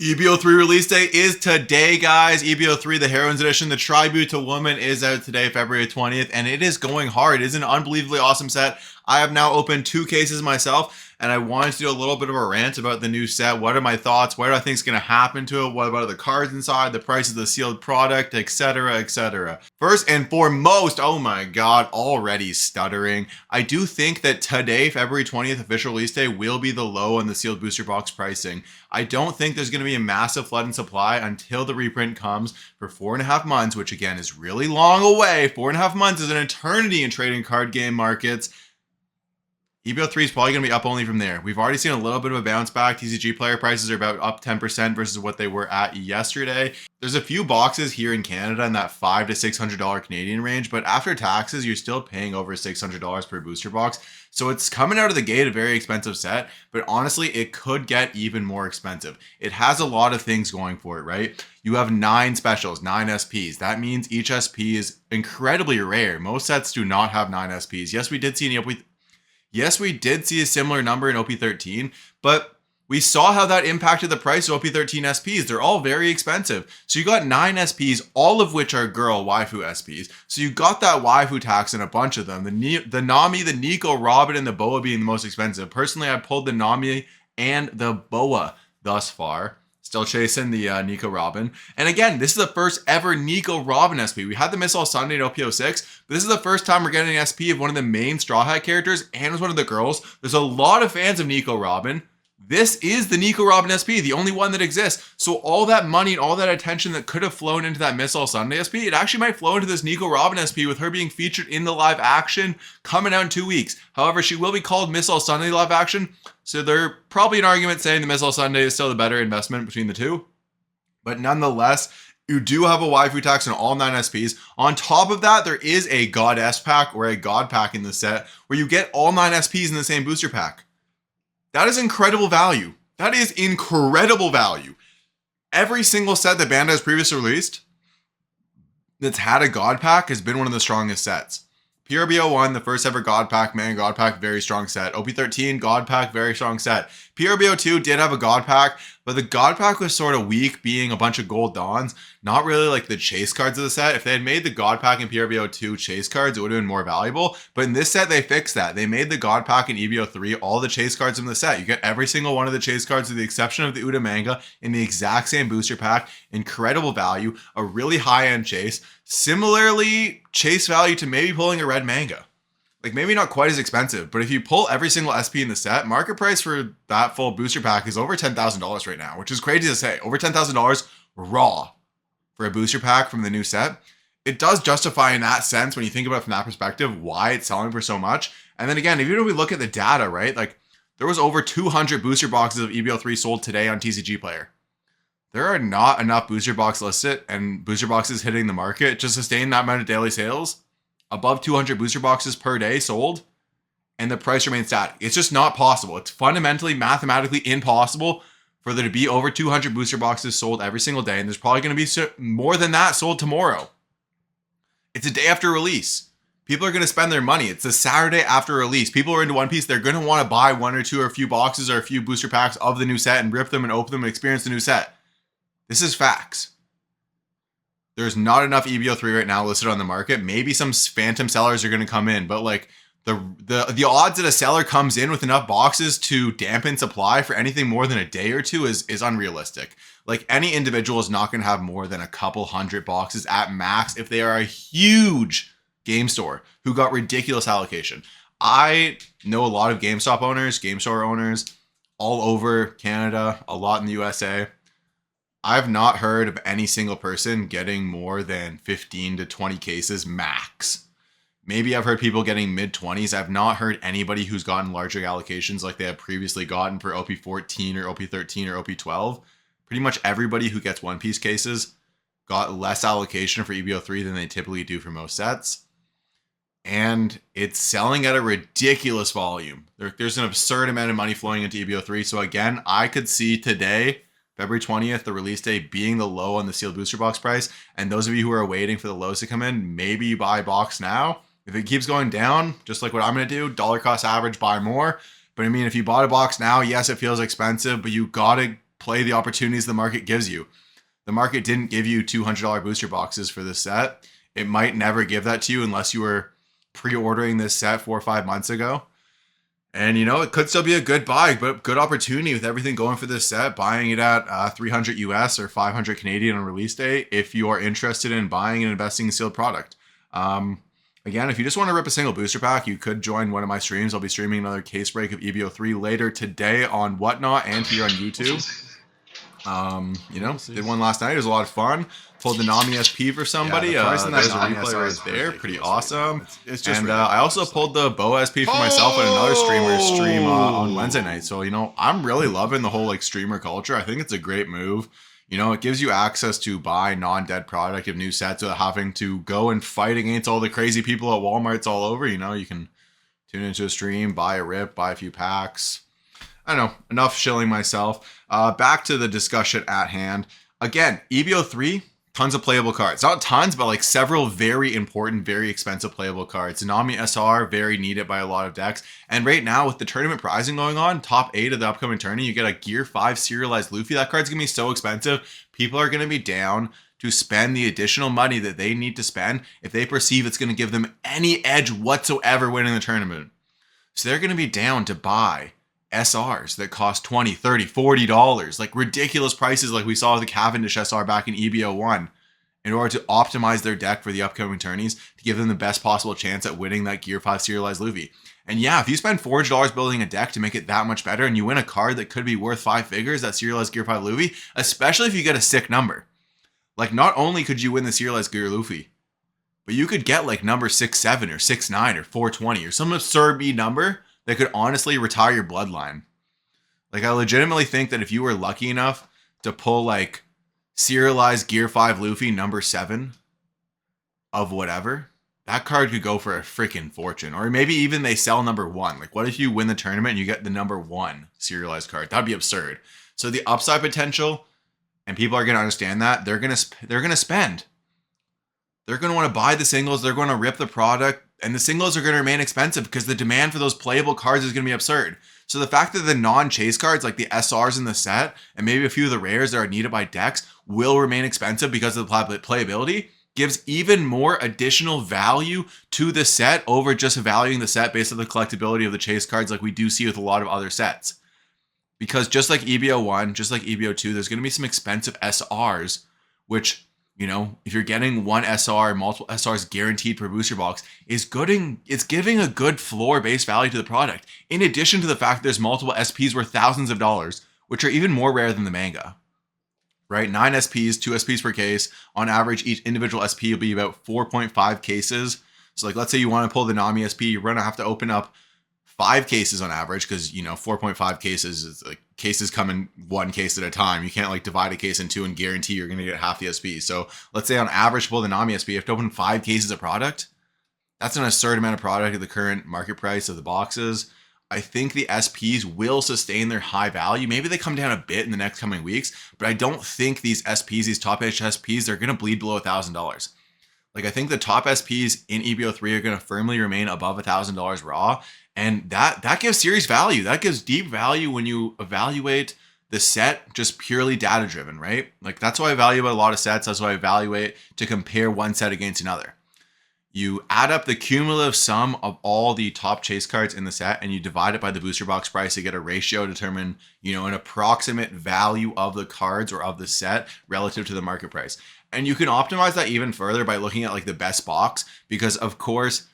EB-03 release date is today, guys. EB-03, the Heroines Edition, the Tribute to Woman, is out today, February 20th, and it is going hard. It is an unbelievably awesome set. I have now opened 2 cases myself, and I wanted to do a little bit of a rant about the new set. What are my thoughts? What do I think is going to happen to it? What about the cards inside, the price of the sealed product, etc., etc. First and foremost, oh my god, already stuttering. I do think that today, February 20th, official release day, will be the low on the sealed booster box pricing. I don't think there's going to be a massive flood in supply until the reprint comes for 4.5 months, which again is really long away. 4.5 months is an eternity in trading card game markets. EB-03 is probably going to be up only from there. We've already seen a little bit of a bounce back. TCG player prices are about up 10% versus what they were at yesterday. There's a few boxes here in Canada in that $500 to $600 Canadian range, but after taxes, you're still paying over $600 per booster box. So it's coming out of the gate a very expensive set, but honestly, it could get even more expensive. It has a lot of things going for it, right? You have 9 specials, 9 SPs. That means each SP is incredibly rare. Most sets do not have 9 SPs. Yes, we did see a similar number in OP13, but we saw how that impacted the price of OP13 SPs. They're all very expensive. So you got 9 SPs, all of which are girl waifu SPs. So you got that waifu tax in a bunch of them. The Nami, the Nico, Robin, and the Boa being the most expensive. Personally, I pulled the Nami and the Boa thus far. Still chasing the Nico Robin. And again, this is the first ever Nico Robin SP. We had the Miss All Sunday in OP06, but this is the first time we're getting an SP of one of the main Straw Hat characters and was one of the girls. There's a lot of fans of Nico Robin. This is the Nico Robin SP, the only one that exists. So all that money and all that attention that could have flown into that Miss All Sunday SP, it actually might flow into this Nico Robin SP with her being featured in the live action coming out in 2 weeks. However, she will be called Miss All Sunday live action. So there's probably an argument saying the Miss All Sunday is still the better investment between the two. But nonetheless, you do have a waifu tax on all 9 SPs. On top of that, there is a Goddess pack or a God pack in the set where you get all 9 SPs in the same booster pack. That is incredible value. That is incredible value. Every single set that Bandai has previously released that's had a God pack has been one of the strongest sets. PRBO1, the first ever God pack, man, God pack, very strong set. OP13, God pack, very strong set. PRBO2 did have a God pack, but the God pack was sort of weak, being a bunch of gold dons, not really like the chase cards of the set. If they had made the God pack in PRBO2 chase cards, it would have been more valuable. But in this set, they fixed that. They made the God pack in EB-03 all the chase cards from the set. You get every single one of the chase cards with the exception of the Uda manga in the exact same booster pack. Incredible value, a really high-end chase. Similarly, chase value to maybe pulling a red manga. Like maybe not quite as expensive, but if you pull every single SP in the set, market price for that full booster pack is over $10,000 right now, which is crazy to say. Over $10,000 raw for a booster pack from the new set. It does justify in that sense when you think about it from that perspective why it's selling for so much. And then again, even if we look at the data, right? Like there was over 200 booster boxes of EB-03 sold today on TCG Player. There are not enough booster box listed and booster boxes hitting the market to sustain that amount of daily sales. Above 200 booster boxes per day sold, and the price remains static. It's just not possible. It's fundamentally, mathematically impossible for there to be over 200 booster boxes sold every single day, and there's probably going to be more than that sold tomorrow. It's a day after release. People are going to spend their money. It's the Saturday after release. People are into One Piece. They're going to want to buy 1 or 2 or a few boxes or a few booster packs of the new set and rip them and open them and experience the new set. This is facts. There's not enough EB-03 right now listed on the market. Maybe some phantom sellers are going to come in, but like the odds that a seller comes in with enough boxes to dampen supply for anything more than a day or two is unrealistic. Like any individual is not going to have more than a couple hundred boxes at max if they are a huge game store who got ridiculous allocation. I know a lot of GameStop owners, game store owners all over Canada, a lot in the USA. I've not heard of any single person getting more than 15 to 20 cases max. Maybe I've heard people getting mid-20s. I've not heard anybody who's gotten larger allocations like they have previously gotten for OP14 or OP13 or OP12. Pretty much everybody who gets One Piece cases got less allocation for EB-03 than they typically do for most sets. And it's selling at a ridiculous volume. There's an absurd amount of money flowing into EB-03. So again, I could see today, February 20th, the release date being the low on the sealed booster box price. And those of you who are waiting for the lows to come in, maybe you buy a box now. If it keeps going down, just like what I'm going to do, dollar cost average, buy more. But I mean, if you bought a box now, yes, it feels expensive, but you got to play the opportunities the market gives you. The market didn't give you $200 booster boxes for this set. It might never give that to you unless you were pre-ordering this set 4 or 5 months ago. And, you know, it could still be a good buy, but good opportunity with everything going for this set, buying it at 300 US or 500 Canadian on release day if you are interested in buying and investing in sealed product. Again, if you just want to rip a single booster pack, you could join one of my streams. I'll be streaming another case break of EB-03 later today on Whatnot and here on YouTube. You know, did one last night. It was a lot of fun. Pulled the Nami SP for somebody. There's a replay right there. Pretty awesome. It's just and I also pulled the Boa SP for myself and another streamer's stream on Wednesday night. So, you know, I'm really loving the whole like streamer culture. I think it's a great move. You know, it gives you access to buy non-dead product of new sets without having to go and fight against all the crazy people at Walmarts all over. You know, you can tune into a stream, buy a rip, buy a few packs. I don't know, enough shilling myself. Back to the discussion at hand. Again, EB-03, tons of playable cards. Not tons, but like several very important, very expensive playable cards. Nami SR, very needed by a lot of decks. And right now, with the tournament pricing going on, top 8 of the upcoming tourney, you get a Gear 5 serialized Luffy. That card's going to be so expensive. People are going to be down to spend the additional money that they need to spend if they perceive it's going to give them any edge whatsoever winning the tournament. So they're going to be down to buy SRs that cost $20, $30, $40, like ridiculous prices like we saw with the Cavendish SR back in EB-01 in order to optimize their deck for the upcoming tourneys to give them the best possible chance at winning that Gear 5 serialized Luffy. And yeah, if you spend $400 building a deck to make it that much better and you win a card that could be worth 5 figures, that serialized Gear 5 Luffy, especially if you get a sick number. Like not only could you win the serialized Gear Luffy, but you could get like number 6'7" or 6'9" or 420 or some absurd B number that could honestly retire your bloodline. Like I legitimately think that if you were lucky enough to pull like serialized Gear 5 Luffy number 7 of whatever, that card could go for a freaking fortune. Or maybe even they sell number 1. Like what if you win the tournament and you get the number 1 serialized card? That'd be absurd. So the upside potential, and people are going to understand that, they're going to spend. They're going to want to buy the singles, they're going to rip the product, and the singles are going to remain expensive because the demand for those playable cards is going to be absurd. So the fact that the non-chase cards, like the SRs in the set, and maybe a few of the rares that are needed by decks, will remain expensive because of the playability, gives even more additional value to the set over just valuing the set based on the collectability of the chase cards like we do see with a lot of other sets. Because just like EB-01, just like EB-02, there's going to be some expensive SRs, which, you know, if you're getting one SR, multiple SRs guaranteed per booster box, it's giving a good floor-based value to the product. In addition to the fact that there's multiple SPs worth thousands of dollars, which are even more rare than the manga. Right? 9 SPs, 2 SPs per case. On average, each individual SP will be about 4.5 cases. So like, let's say you want to pull the Nami SP, you're going to have to open up 5 cases on average because, you know, 4.5 cases is like cases come in 1 case at a time. You can't like divide a case in 2 and guarantee you're going to get half the SP. So let's say on average to pull the Nami SP, you have to open 5 cases of product. That's an absurd amount of product at the current market price of the boxes. I think the SPs will sustain their high value. Maybe they come down a bit in the next coming weeks, but I don't think these SPs, these top edge SPs, they're going to bleed below $1,000. Like I think the top SPs in EB-03 are going to firmly remain above $1,000 raw. And that gives serious value. That gives deep value when you evaluate the set just purely data driven, right? Like that's why I value a lot of sets. That's why I evaluate to compare one set against another. You add up the cumulative sum of all the top chase cards in the set and you divide it by the booster box price to get a ratio to determine, you know, an approximate value of the cards or of the set relative to the market price. And you can optimize that even further by looking at like the best box, because of course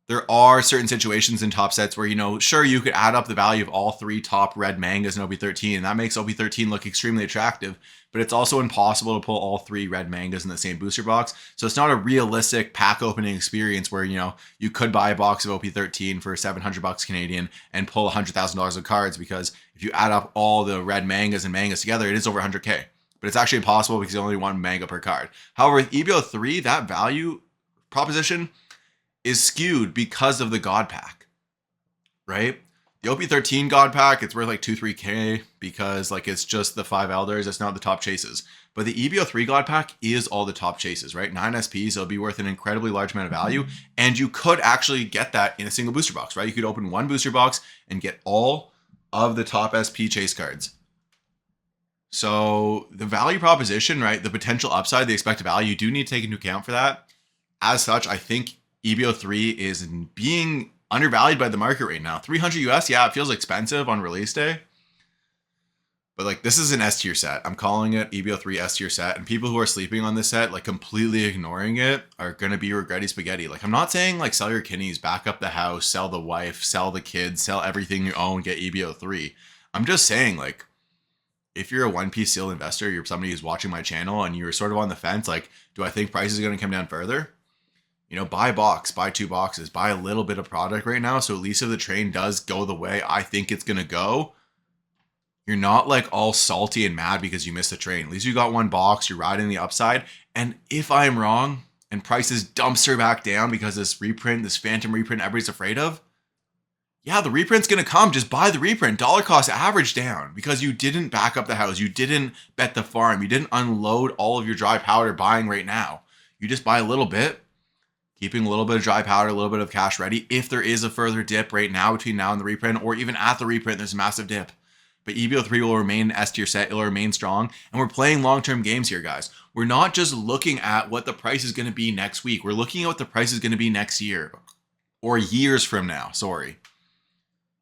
there are certain situations in top sets where, you know, sure, you could add up the value of all 3 top red mangas in OP13, and that makes OP13 look extremely attractive, but it's also impossible to pull all 3 red mangas in the same booster box. So it's not a realistic pack opening experience where, you know, you could buy a box of OP13 for $700 Canadian and pull $100,000 of cards, because if you add up all the red mangas and mangas together, it is over 100K. But it's actually impossible because there's only 1 manga per card. However, with EB-03, that value proposition is skewed because of the God Pack, right? The OP13 God Pack, it's worth like 2-3K because like it's just the 5 elders, it's not the top chases. But the EB-03 God Pack is all the top chases, right? 9 SPs, it'll be worth an incredibly large amount of value. And you could actually get that in a single booster box, right? You could open 1 booster box and get all of the top SP chase cards. So the value proposition, right? The potential upside, the expected value, you do need to take into account for that. As such, I think EB-03 is being undervalued by the market right now. 300 US, yeah, it feels expensive on release day. But like, this is an S tier set. I'm calling it EB-03 S tier set. And people who are sleeping on this set, like completely ignoring it, are going to be regretty spaghetti. Like, I'm not saying like sell your kidneys, back up the house, sell the wife, sell the kids, sell everything you own, get EB-03. I'm just saying, like, if you're a One Piece seal investor, you're somebody who's watching my channel and you're sort of on the fence, like, do I think prices are going to come down further? You know, buy a box, buy 2 boxes, buy a little bit of product right now. So at least if the train does go the way I think it's going to go, you're not like all salty and mad because you missed the train. At least you got 1 box, you're riding the upside. And if I'm wrong and prices dumpster back down because this reprint, this phantom reprint everybody's afraid of, yeah, the reprint's going to come. Just buy the reprint. Dollar cost average down because you didn't back up the house. You didn't bet the farm. You didn't unload all of your dry powder buying right now. You just buy a little bit, keeping a little bit of dry powder, a little bit of cash ready. If there is a further dip right now between now and the reprint, or even at the reprint, there's a massive dip. But EB-03 will remain an S tier set. It'll remain strong. And we're playing long-term games here, guys. We're not just looking at what the price is going to be next week. We're looking at what the price is going to be next year. Or years from now, sorry.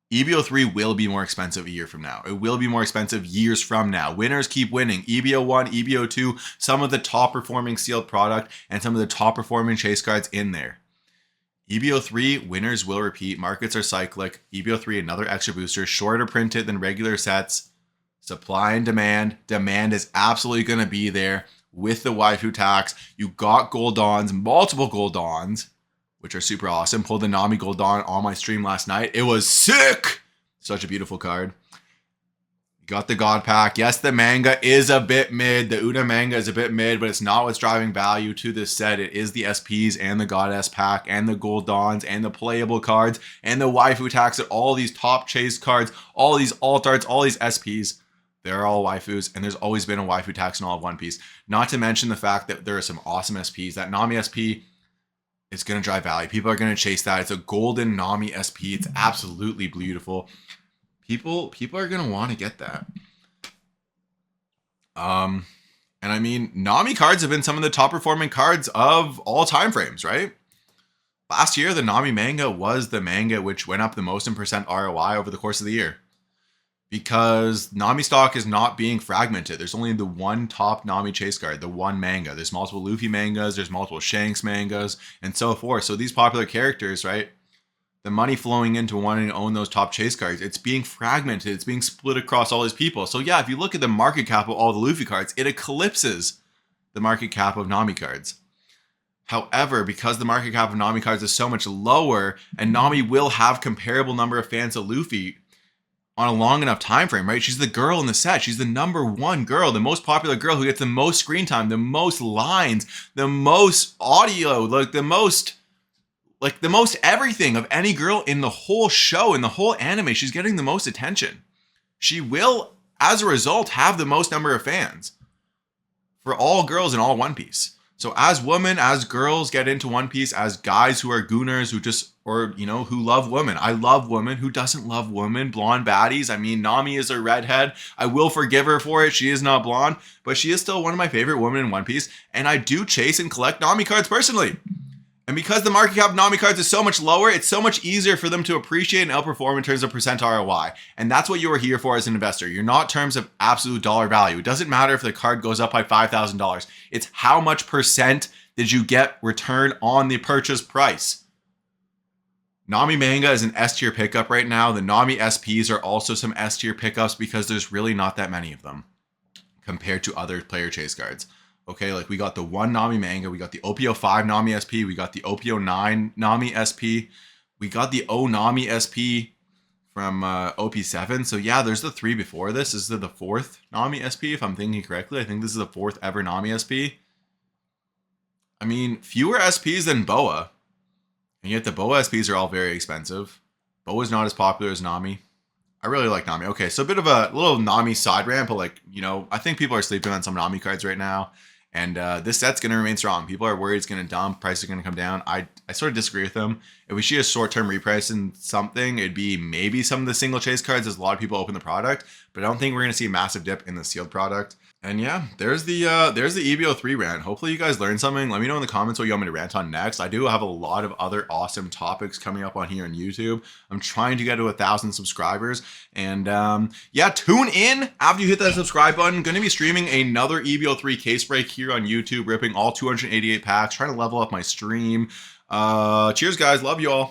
EB-03 will be more expensive a year from now. It will be more expensive years from now. Winners keep winning. EB-01, EB-02, some of the top performing sealed product and some of the top performing chase cards in there. EB-03, winners will repeat. Markets are cyclic. EB-03, another extra booster, shorter printed than regular sets. Supply and demand. Demand is absolutely going to be there with the waifu tax. You got gold dawns, multiple gold dawns, which are super awesome. Pulled the Nami gold dawn on my stream last night. It was sick. Such a beautiful card. You got the God pack. Yes, the manga is a bit mid. The Una manga is a bit mid, but it's not what's driving value to this set. It is the SPs and the Goddess pack and the gold dawns and the playable cards and the waifu tax and all these top chase cards, all these alt arts, all these SPs. They're all waifus, and there's always been a waifu tax in all of One Piece. Not to mention the fact that there are some awesome SPs. That Nami SP, it's going to drive value. People are going to chase that. It's a golden Nami SP. It's absolutely beautiful. People are going to want to get that. And I mean, Nami cards have been some of the top performing cards of all time frames, right? Last year, the Nami manga was the manga which went up the most in % ROI over the course of the year. Because Nami stock is not being fragmented. There's only the one top Nami chase card, the one manga. There's multiple Luffy mangas, there's multiple Shanks mangas, and so forth. So these popular characters, right? The money flowing into wanting to own those top chase cards, it's being fragmented. It's being split across all these people. So yeah, if you look at the market cap of all the Luffy cards, it eclipses the market cap of Nami cards. However, because the market cap of Nami cards is so much lower, and Nami will have comparable number of fans of Luffy on a long enough time frame, right? She's the girl in the set. She's the #1 girl, the most popular girl who gets the most screen time, the most lines, the most audio, like the most everything of any girl in the whole show, in the whole anime. She's getting the most attention. She will, as a result, have the most number of fans for all girls in all One Piece. So as women, as girls get into One Piece, as guys who are gooners who just, or, you know, who love women. I love women. Who doesn't love women? Blonde baddies. I mean, Nami is a redhead. I will forgive her for it. She is not blonde, but she is still one of my favorite women in One Piece. And I do chase and collect Nami cards personally. And because the market cap of Nami cards is so much lower, it's so much easier for them to appreciate and outperform in terms of % ROI. And that's what you are here for as an investor. You're not in terms of absolute dollar value. It doesn't matter if the card goes up by $5,000. It's how much % did you get return on the purchase price. Nami manga is an S tier pickup right now. The Nami SPs are also some S tier pickups because there's really not that many of them compared to other player chase cards. Okay, like we got the one Nami manga, we got the OP-05 Nami SP, we got the OP-09 Nami SP, we got the O Nami SP from OP-7. So yeah, there's the 3 before this. This is the 4th Nami SP, if I'm thinking correctly. I think this is the 4th ever Nami SP. I mean, fewer SPs than Boa, and yet the Boa SPs are all very expensive. Boa's not as popular as Nami. I really like Nami. Okay, so a bit of a little Nami side rant, but like, you know, I think people are sleeping on some Nami cards right now. And this set's going to remain strong. People are worried it's going to dump. Prices are going to come down. I sort of disagree with them. If we see a short-term reprice in something, it'd be maybe some of the single chase cards as a lot of people open the product. But I don't think we're going to see a massive dip in the sealed product. And yeah, there's the EB-03 rant. Hopefully you guys learned something. Let me know in the comments what you want me to rant on next. I do have a lot of other awesome topics coming up on here on YouTube. I'm trying to get to 1,000 subscribers. And yeah, tune in after you hit that subscribe button. Going to be streaming another EB-03 case break here on YouTube, ripping all 288 packs, trying to level up my stream. Cheers, guys. Love you all.